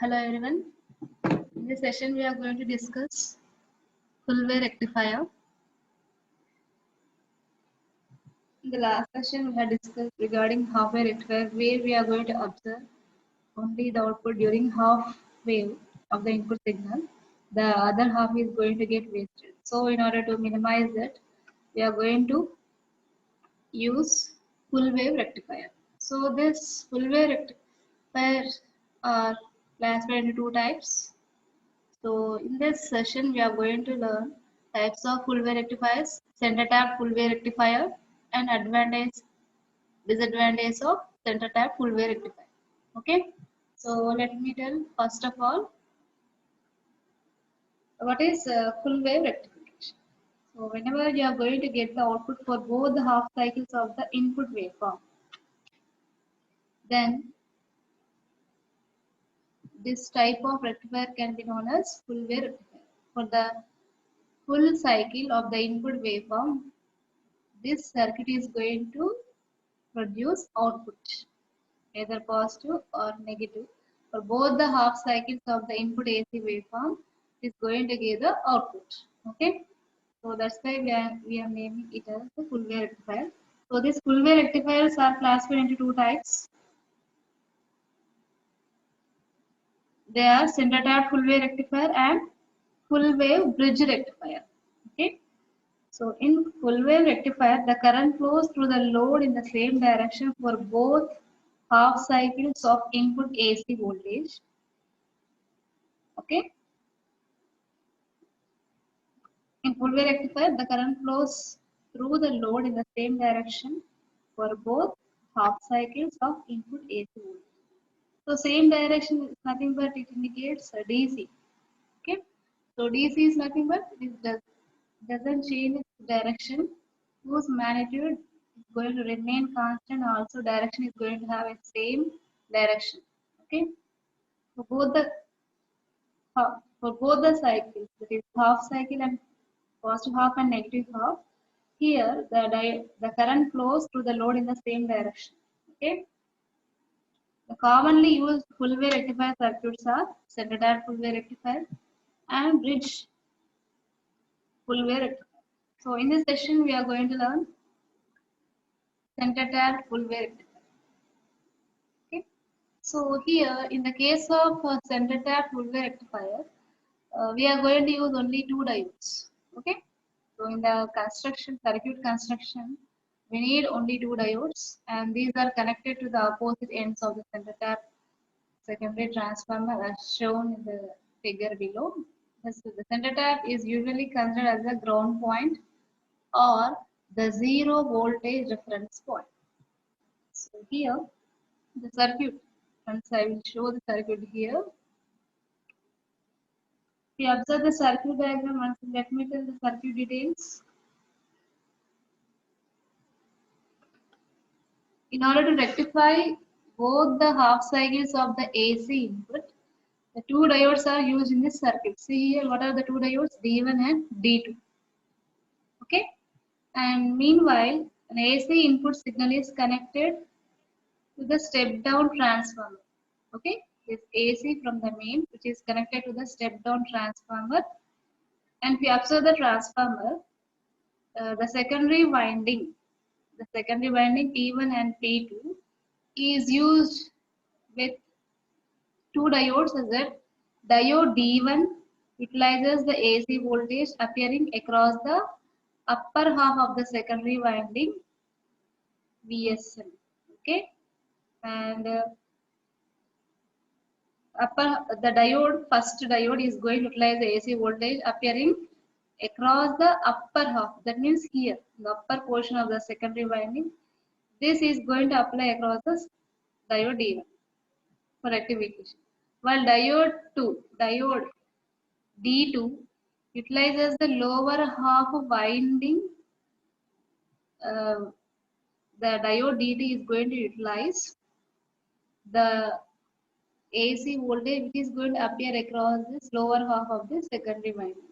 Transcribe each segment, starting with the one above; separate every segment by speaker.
Speaker 1: Hello everyone. In this session we are going to discuss full wave rectifier. In the last session we had discussed regarding half wave rectifier where we are going to observe only the output during half wave of the input signal. The other half is going to get wasted. So in order to minimize that, we are going to use full wave rectifier. So this full wave rectifier are classified into two types. So in this session, we are going to learn types of full wave rectifiers, center tap full wave rectifier, and advantage, disadvantage of center tap full wave rectifier. Okay. So let me tell first of all, what is full wave rectification. So whenever you are going to get the output for both the half cycles of the input waveform, then this type of rectifier can be known as full wave rectifier. For the full cycle of the input waveform, this circuit is going to produce output, either positive or negative. For both the half cycles of the input AC waveform, it is going to give the output. Okay, so that's why we are naming it as the full wave rectifier. So these full wave rectifiers are classified into two types. They are center tap full wave rectifier and full wave bridge rectifier. Okay. So in full wave rectifier, the current flows through the load in the same direction for both half cycles of input AC voltage. Okay. In full wave rectifier, the current flows through the load in the same direction for both half cycles of input AC voltage. So same direction is nothing but it indicates a DC. Okay. So DC is nothing but doesn't change its direction, whose magnitude is going to remain constant, also direction is going to have a same direction. Okay. For both the cycles, that is half cycle and positive half and negative half, here the current flows through the load in the same direction. Okay. The commonly used full wave rectifier circuits are center tap full wave rectifier and bridge full wave rectifier. So in this session, we are going to learn center tap full wave rectifier. Okay. So here, in the case of center tap full wave rectifier, we are going to use only two diodes. Okay. So in the circuit construction, we need only two diodes, and these are connected to the opposite ends of the center tap secondary transformer as shown in the figure below. So the center tap is usually considered as the ground point or the zero voltage reference point. So here the circuit, once I will show the circuit here. If you observe the circuit diagram, once let me tell the circuit details. In order to rectify both the half cycles of the AC input, the two diodes are used in this circuit. See here, what are the two diodes? D1 and D2. Okay. And meanwhile, an AC input signal is connected to the step down transformer. Okay. This AC from the main, which is connected to the step down transformer. And if you observe the transformer, the secondary winding P1 and P2 is used with two diodes as that diode D1 utilizes the AC voltage appearing across the upper half of the secondary winding VSM. Okay, and first diode is going to utilize the AC voltage appearing across the upper half. That means here, the upper portion of the secondary winding. This is going to apply across the diode D1 for rectification. While diode D2 utilizes the lower half winding. Uh, the diode D2 is going to utilize the AC voltage which is going to appear across this lower half of the secondary winding.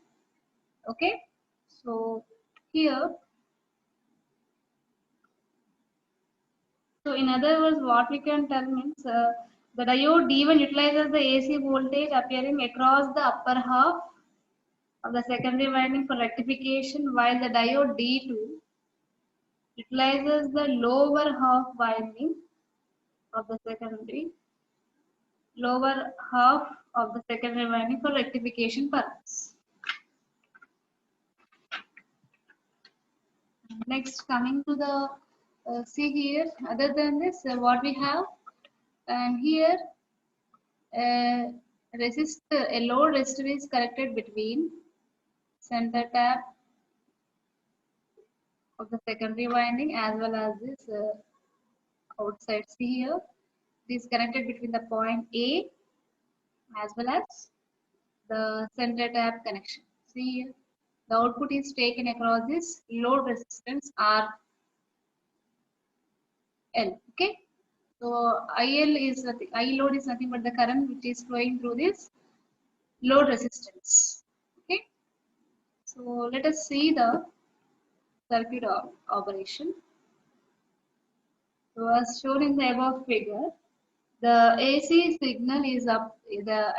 Speaker 1: Okay, so here, so in other words, what we can tell means The diode D1 utilizes the AC voltage appearing across the upper half of the secondary winding for rectification, while the diode D2 utilizes the lower half winding of the lower half of the secondary winding for rectification purpose. Next, coming to the see here, other than this, what we have, and here a load resistor is connected between center tap of the secondary winding as well as this outside. See here, this is connected between the point A as well as the center tap connection. See here, the output is taken across this load resistance RL. Okay, so IL is nothing, I load is nothing but the current which is flowing through this load resistance. Okay, so let us see the circuit operation. So as shown in the above figure, the AC signal is an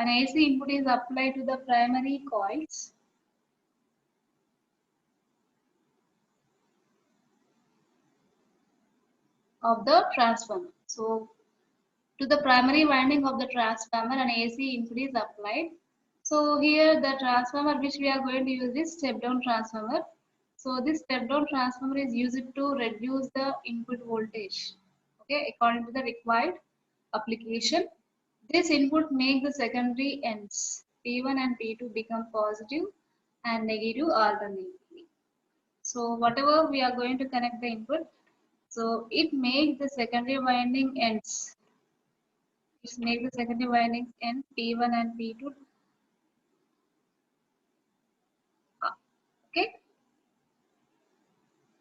Speaker 1: AC input is applied to the primary coils of the transformer. So to the primary winding of the transformer, an AC input is applied. So here the transformer which we are going to use is step down transformer. So this step down transformer is used to reduce the input voltage, okay, according to the required application. This input makes the secondary ends P1 and P2 become positive and negative alternately. So whatever we are going to connect the input, so it makes the secondary winding ends. It makes the secondary windings end P1 and P2. Okay,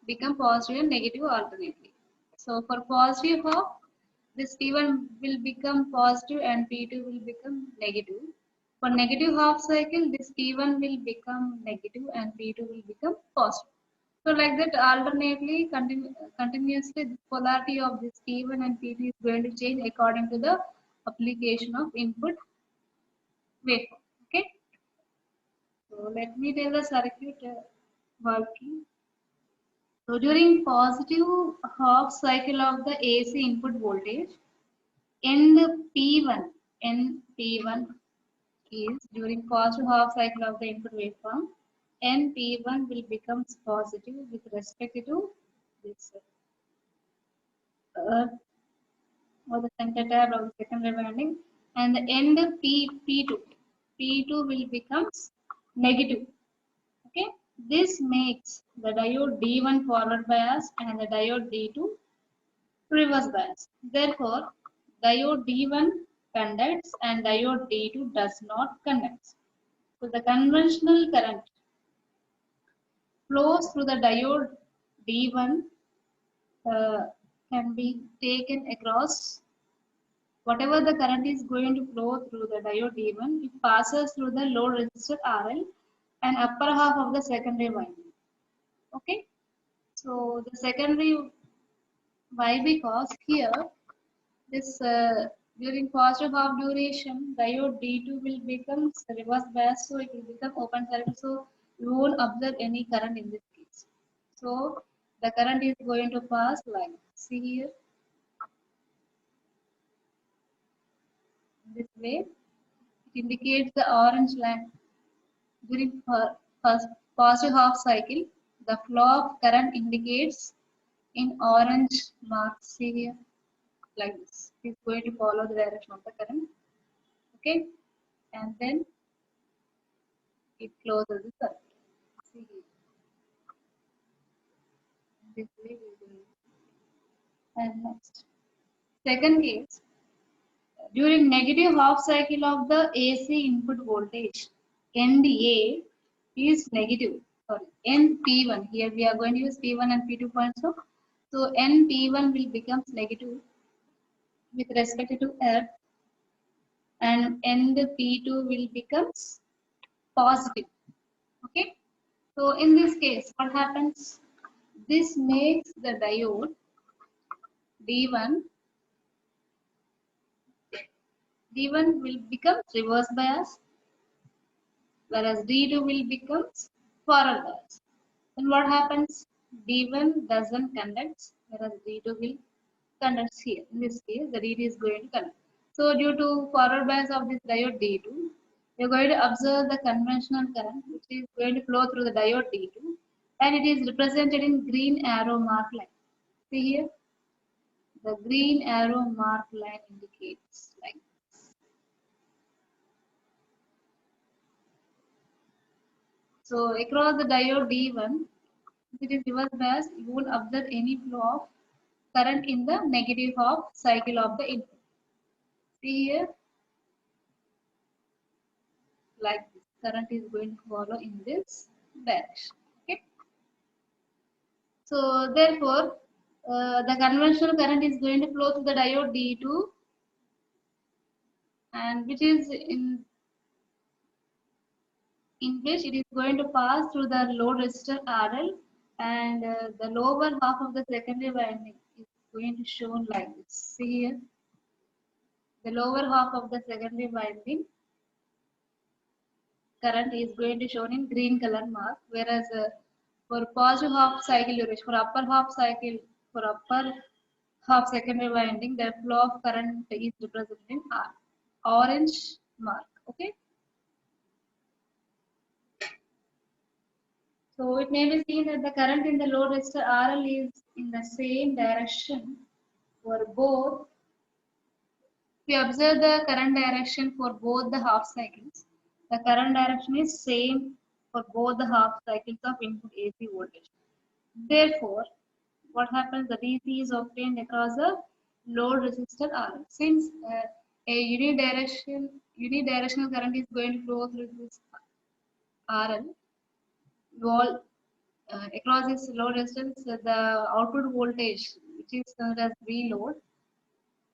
Speaker 1: become positive and negative alternately. So for positive half, this P1 will become positive and P2 will become negative. For negative half cycle, this P1 will become negative and P2 will become positive. So like that alternately, continuously, the polarity of this P1 and P2 is going to change according to the application of input waveform. Okay. So let me tell the circuit working. So during positive half cycle of the AC input voltage, N P1 is during positive half cycle of the input waveform, NP1 will become positive with respect to this earth or the center tab of the secondary winding, and the end P2 will becomes negative. Okay, this makes the diode D1 forward bias and the diode D2 reverse bias. Therefore, diode D1 conducts and diode D2 does not conduct. So the conventional current flows through the diode D1 uh, can be taken across whatever the current is going to flow through the diode D1, it passes through the load resistor RL and upper half of the secondary winding. Okay, so the secondary, why? Because here this during positive half duration, diode D2 will become reverse bias, so it will become open circuit. So you won't observe any current in this case. So the current is going to pass like, see here, this way. It indicates the orange line during first positive half cycle. The flow of current indicates in orange marks. See here, like this. It's going to follow the direction of the current. Okay, and then it closes the circuit. See here, this way we will. And next, second case, during negative half cycle of the AC input voltage, NDA is negative. Sorry, NP1. Here we are going to use P1 and P2 points. So NP1 will become negative with respect to earth, and NP2 will becomes positive. Okay. So in this case, what happens? This makes the diode D1 D1 will become reverse bias, whereas D2 will become forward bias. Then what happens? D1 doesn't conduct, whereas D2 will conduct here. In this case, the D2 is going to conduct. So due to forward bias of this diode D2, we are going to observe the conventional current which is going to flow through the diode D2, and it is represented in green arrow mark line. See here, the green arrow mark line indicates like this. So across the diode D1, if it is reverse bias, you won't observe any flow of current in the negative half cycle of the input. See here, like this, current is going to follow in this direction. Okay. So therefore, the conventional current is going to flow through the diode D2, and which is in which it is going to pass through the load resistor RL, and the lower half of the secondary winding is going to shown like this. See here, the lower half of the secondary winding current is going to shown in green color mark, whereas for positive half cycle duration, for upper half secondary winding, the flow of current is represented in R, orange mark. Okay. So it may be seen that the current in the load resistor RL is in the same direction for both. We observe the current direction for both the half cycles. The current direction is same for both the half cycles of input AC voltage. Therefore, what happens? The DC is obtained across the load resistor RL. Since a unidirectional current is going to flow through this RL, wall across this load resistance, the output voltage, which is known as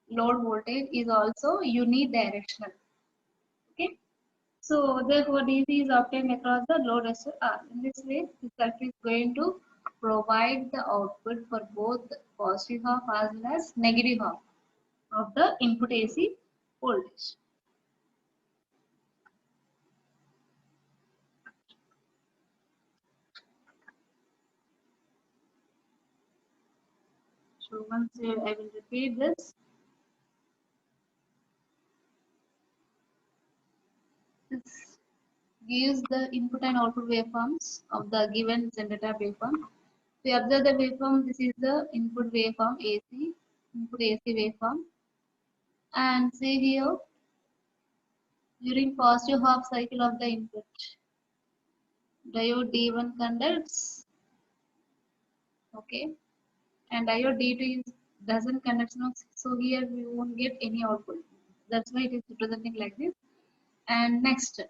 Speaker 1: load voltage, is also unidirectional. Okay. So therefore, DC is obtained across the load resistor R. In this way, the circuit is going to provide the output for both the positive half as well as negative half of the input AC voltage. So once I will repeat this. This gives the input and output waveforms of the given generator waveform. We observe the waveform. This is the input waveform AC, input AC waveform, and see here during positive half cycle of the input, diode D1 conducts, okay, and diode D2 doesn't conduct, no, so here we won't get any output. That's why it is representing like this. And next,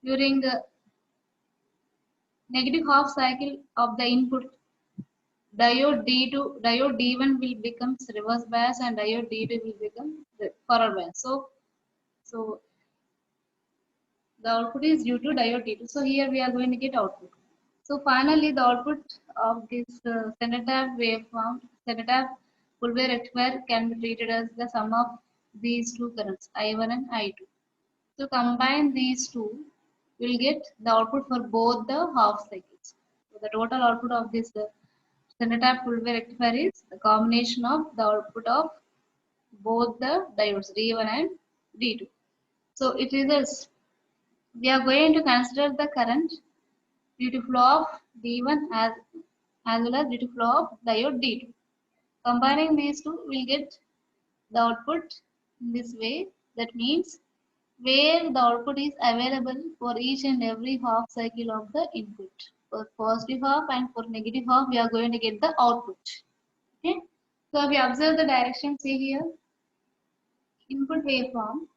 Speaker 1: during the negative half cycle of the input, diode D1 will become reverse bias and diode D2 will become forward bias. So the output is due to diode D2. So here we are going to get output. So finally, the output of this Cenotaph waveform, Cenotaph full wave rectifier, can be treated as the sum of these two currents, I1 and I2. So combine these two, we'll get the output for both the half cycles. So the total output of this Cenotaph full wave rectifier is the combination of the output of both the diodes D1 and D2. So it is as we are going to consider the current due to flow of D1 as well as due to flow of diode D2. Combining these two, we'll get the output in this way. That means where the output is available for each and every half cycle of the input. For positive half and for negative half, we are going to get the output. Okay. So we observe the direction. See here, input waveform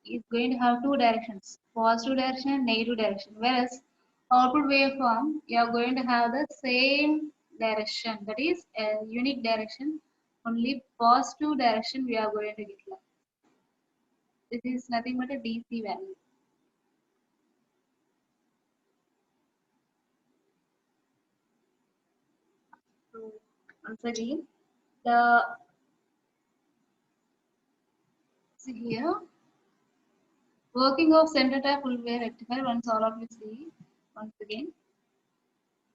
Speaker 1: is going to have two directions, positive direction and negative direction, whereas output waveform you are going to have the same direction, that is a unique direction, only positive direction we are going to get. This is nothing but a DC value. So once again, the see here Working of center tap full wave rectifier, once all of you see once again.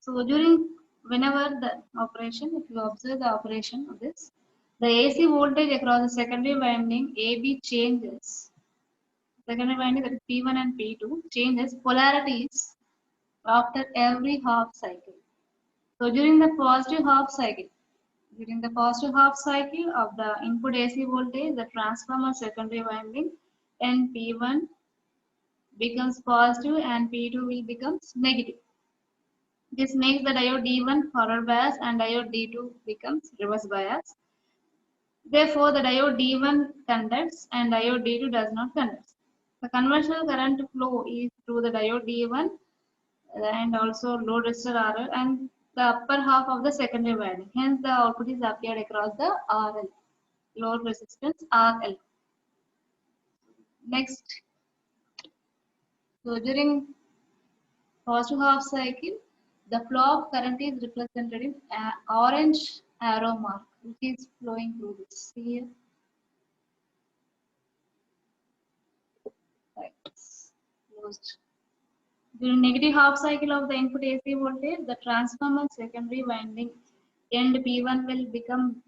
Speaker 1: So during whenever the operation, if you observe the operation of this, the AC voltage across the secondary winding AB changes. Secondary winding, that is P1 and P2, changes polarities after every half cycle. So during the positive half cycle of the input AC voltage, the transformer secondary winding NP1 becomes positive and P2 will becomes negative. This makes the diode D1 forward bias and diode D2 becomes reverse bias. Therefore, the diode D1 conducts and diode D2 does not conduct. The conventional current flow is through the diode D1 and also load resistor RL and the upper half of the secondary winding. Hence, the output is appeared across the RL, load resistance RL. Next, so during positive half cycle, the flow of current is represented in orange arrow mark, which is flowing through this. See here, right, closed. During negative half cycle of the input AC voltage, the transformer secondary winding end P1 will become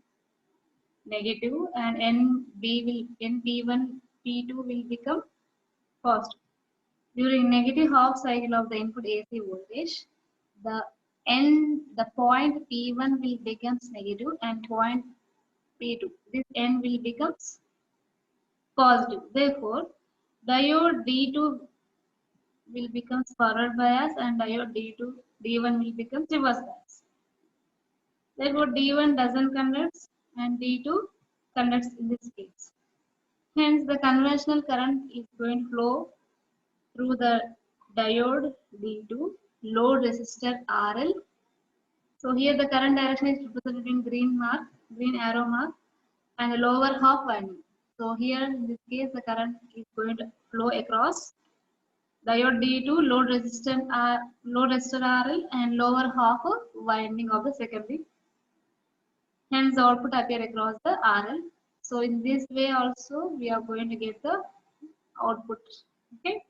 Speaker 1: negative and NP1 P2 will become positive. During negative half cycle of the input AC voltage, the the point P1 will becomes negative and point P2. This N will becomes positive. Therefore, diode D2 will become forward bias and diode D1 will become reverse bias. Therefore, D1 doesn't conduct and D2 conducts in this case. Hence, the conventional current is going to flow through the diode D2, load resistor RL. So here the current direction is represented in green arrow mark, and the lower half winding. So here in this case the current is going to flow across diode D2, load resistor RL, and lower half of winding of the secondary. Hence the output appear across the RL. So in this way also we are going to get the output. Okay.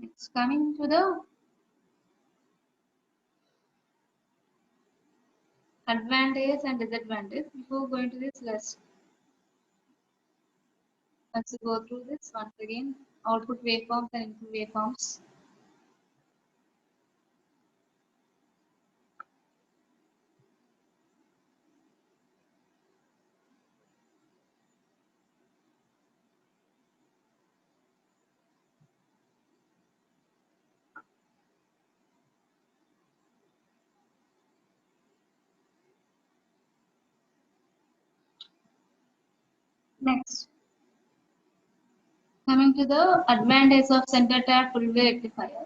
Speaker 1: Next, coming to the advantages and disadvantages. Before going to this, let's go through this once again. Output waveforms and input waveforms. Next, coming to the advantage of center tap full wave rectifier.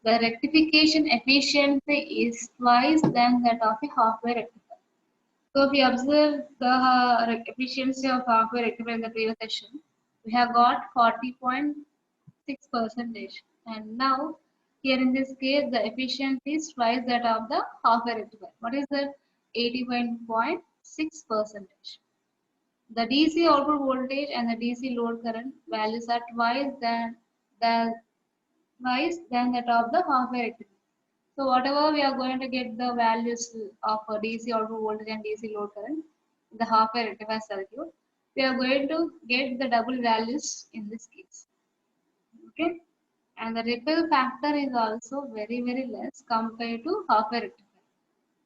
Speaker 1: The rectification efficiency is twice than that of a half wave rectifier. So if we observe the efficiency of half wave rectifier in the previous session, we have got 40.6%, and now here in this case the efficiency is twice that of the half wave rectifier. What is that? 81.6%. The DC output voltage and the DC load current values are twice than that of the half wave rectifier. So whatever we are going to get the values of DC output voltage and DC load current in the half wave rectifier circuit, we are going to get the double values in this case. Okay, and the ripple factor is also very less compared to half wave rectifier.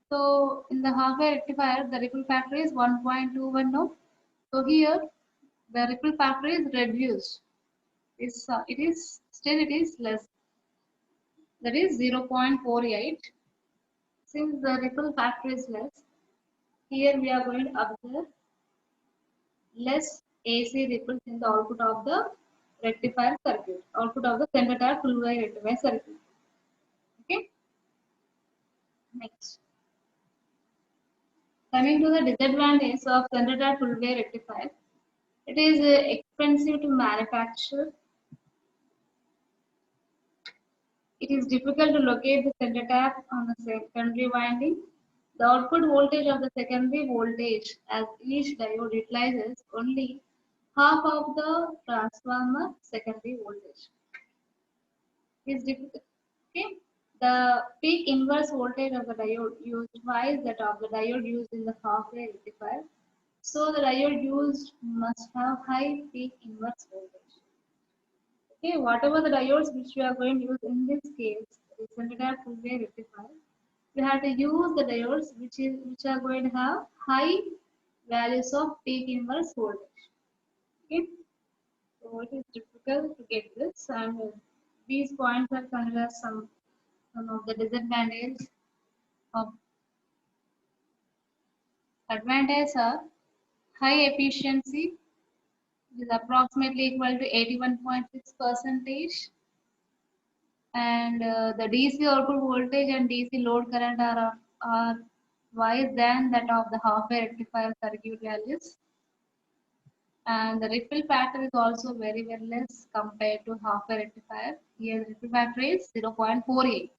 Speaker 1: So in the half wave rectifier, the ripple factor is 1.21. So here the ripple factor is reduced. It is less. That is 0.48. Since the ripple factor is less, here we are going to observe less AC ripples in the output of the rectifier circuit, output of the center tap full wave rectifier circuit. Okay. Next, coming to the disadvantage of center tap full wave rectifier, it is expensive to manufacture. It is difficult to locate the center tap on the secondary winding. The output voltage of the secondary voltage as each diode utilizes only half of the transformer secondary voltage. Is difficult. Okay. The peak inverse voltage of the diode used twice that of the diode used in the half-wave rectifier. So the diode used must have high peak inverse voltage. Okay, whatever the diodes which we are going to use in this case, represented as full wave rectifier, we have to use the diodes which are going to have high values of peak inverse voltage. Okay, so it is difficult to get this, and these points are considered some of the disadvantages. Of advantages are high efficiency, is approximately equal to 81.6 percentage, and the DC output voltage and DC load current are twice than that of the half-wave rectifier circuit values, and the ripple factor is also very less compared to half-wave rectifier. Here the ripple factor is 0.48.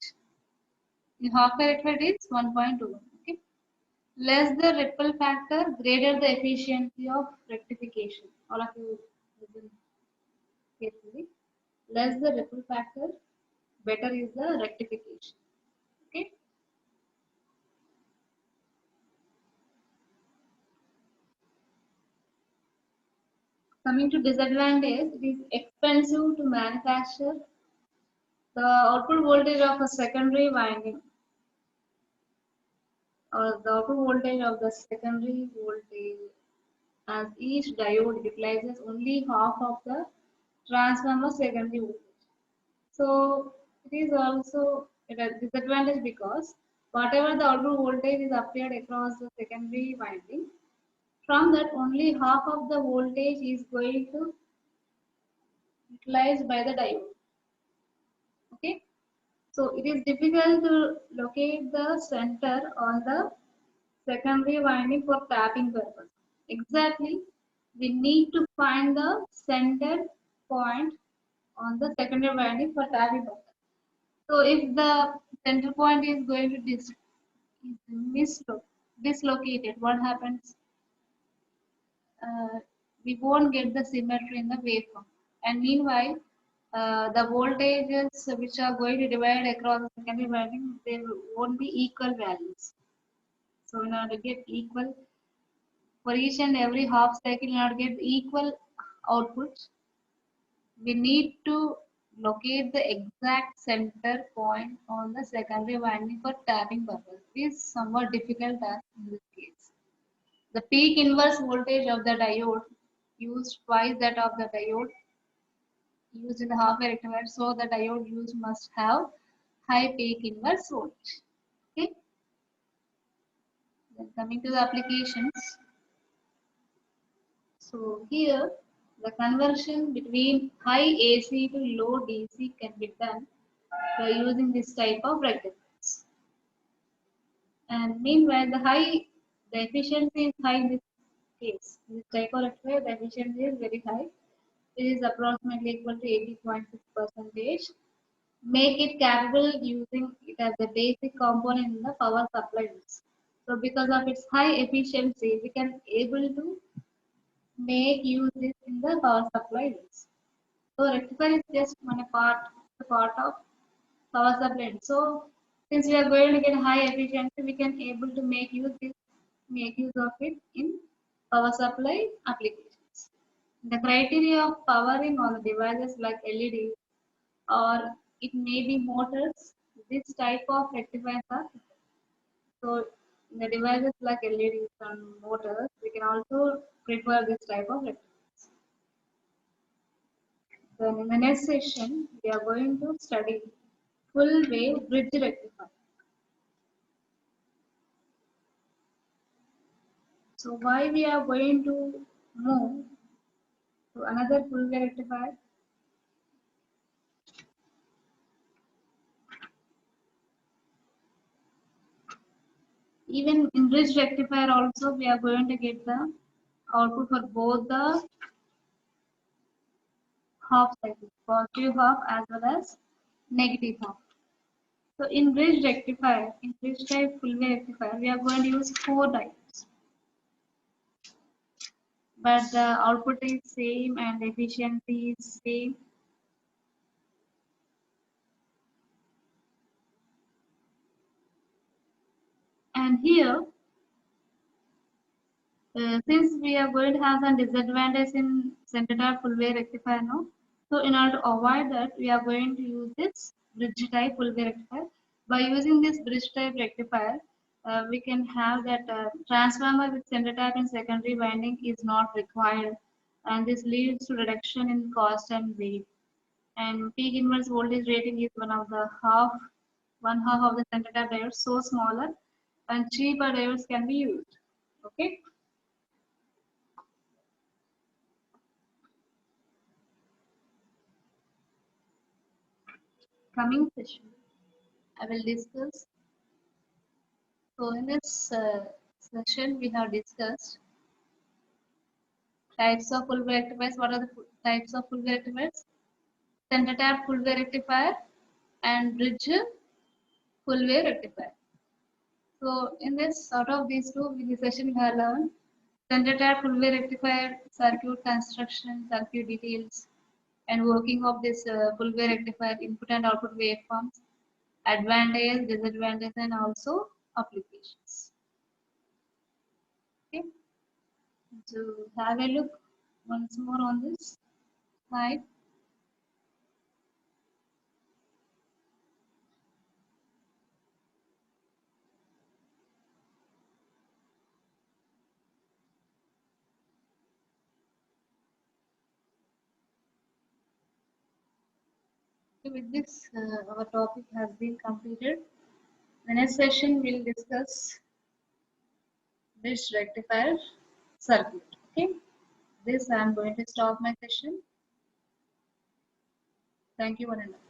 Speaker 1: In half-wave rectifier it is 1.2. Okay. Less the ripple factor, greater the efficiency of rectification. All of you listen carefully. Less the ripple factor, better is the rectification. Okay. Coming to disadvantage, it is expensive to manufacture. The output voltage of a secondary winding, or the output voltage of the secondary voltage, as each diode utilizes only half of the transformer secondary voltage. So it is also a disadvantage because whatever the output voltage is applied across the secondary winding, from that only half of the voltage is going to utilized by the diode. Okay, so it is difficult to locate the center on the secondary winding for tapping purpose. Exactly, we need to find the center point on the secondary winding for tapping purpose. So if the center point is going to dislocated, what happens? We won't get the symmetry in the waveform. And meanwhile, the voltages which are going to divide across the secondary winding, they won't be equal values. So in order to get equal, for each and every half cycle, in order to get equal output, we need to locate the exact center point on the secondary winding for tapping purpose. It is somewhat difficult task in this case. The peak inverse voltage of the diode used twice that of the diode used in the half-wave rectifier, so the diode used must have high peak inverse voltage. Okay. Then coming to the applications. So here the conversion between high AC to low DC can be done by using this type of rectifiers. And meanwhile, the efficiency is high in this case. This type of rectifier, the efficiency is very high. It is approximately equal to 80.6 percentage. Make it capable using it as a basic component in the power supply. So because of its high efficiency, we can able to make use this in the power supply. So rectifier is just one part of power supply. So since we are going to get high efficiency, we can able to make use of it in power supply applications. The criteria of powering on the devices like LEDs or it may be motors, this type of rectifiers are. So in the devices like LEDs and motors, we can also prefer this type of rectifiers. Then in the next session, we are going to study full wave bridge rectifier. So why we are going to move to another full wave rectifier? Even in bridge rectifier also we are going to get the output for both the half cycles, positive half as well as negative half. So in bridge rectifier, in bridge type full wave rectifier, we are going to use 4 diodes. but the output is same and efficiency is same. And here, since we are going to have some disadvantage in center tap full wave rectifier now, so in order to avoid that, we are going to use this bridge type full wave rectifier. By using this bridge type rectifier, we can have that transformer with center tap and secondary winding is not required, and this leads to reduction in cost and weight. And peak inverse voltage rating is one half of the center tap diodes, so smaller, and cheaper diodes can be used. Okay. Coming session, I will discuss. So in this session, we have discussed types of full wave rectifiers. What are the types of full wave rectifiers? Center tap full wave rectifier and bridge full wave rectifier. So in this, out of these two, in this session, we have learned center tap full wave rectifier circuit construction, circuit details, and working of this full wave rectifier input and output waveforms, advantage, disadvantage, and also applications. Okay. So have a look once more on this slide. So with this, our topic has been completed. The next session we'll discuss bridge rectifier circuit. Okay. This I am going to stop my session. Thank you one and all.